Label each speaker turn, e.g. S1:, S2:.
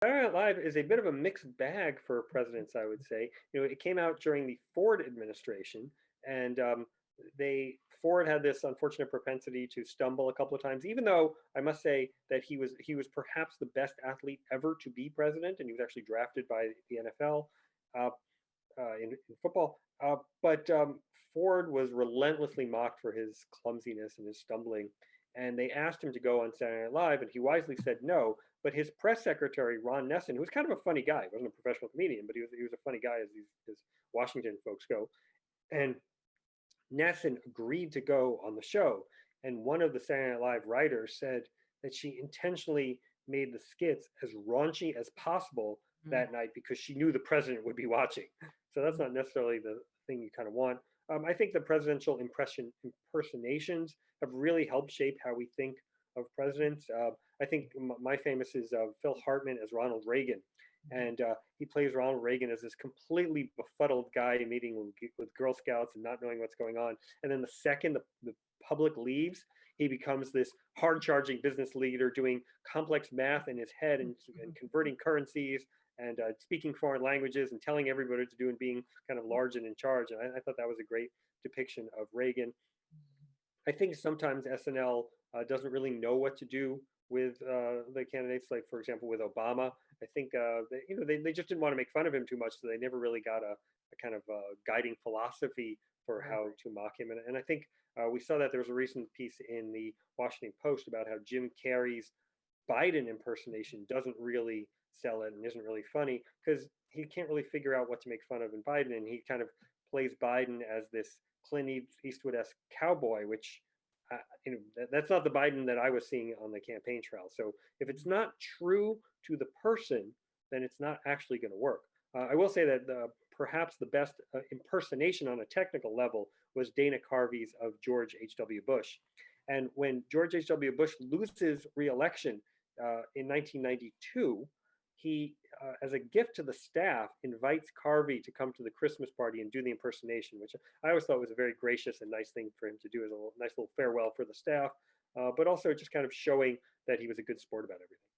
S1: Saturday Night Live is a bit of a mixed bag for presidents, I would say. It came out during the Ford administration, and they Ford had this unfortunate propensity to stumble a couple of times. Even though I must say that he was perhaps the best athlete ever to be president, and he was actually drafted by the NFL uh, in football. But Ford was relentlessly mocked for his clumsiness and his stumbling. And they asked him to go on Saturday Night Live, and he wisely said no. But his press secretary, Ron Nesson, who was kind of a funny guy, he wasn't a professional comedian, but he was a funny guy, as Washington folks go. And Nesson agreed to go on the show. And one of the Saturday Night Live writers said that she intentionally made the skits as raunchy as possible that night because she knew the president would be watching. So that's not necessarily the thing you kind of want. I think the presidential impersonations have really helped shape how we think of presidents. I think my famous is Phil Hartman as Ronald Reagan. And he plays Ronald Reagan as this completely befuddled guy meeting with Girl Scouts and not knowing what's going on. And then the second the public leaves, he becomes this hard-charging business leader doing complex math in his head and converting currencies and speaking foreign languages and telling everybody what to do and being kind of large and in charge. And I thought that was a great depiction of Reagan. I think sometimes SNL doesn't really know what to do with the candidates, like for example with Obama. I think they just didn't want to make fun of him too much, so they never really got a kind of guiding philosophy for how to mock him. And I think we saw that there was a recent piece in the Washington Post about how Jim Carrey's Biden impersonation doesn't really sell it and isn't really funny because he can't really figure out what to make fun of in Biden, and he kind of plays Biden as this Clint Eastwood-esque cowboy, which that's not the Biden that I was seeing on the campaign trail. So if it's not true to the person, then it's not actually going to work. I will say that perhaps the best impersonation on a technical level was Dana Carvey's of George H.W. Bush. And when George H.W. Bush loses re-election in 1992, he, as a gift to the staff, invites Carvey to come to the Christmas party and do the impersonation, which I always thought was a very gracious and nice thing for him to do as a nice little farewell for the staff, but also just kind of showing that he was a good sport about everything.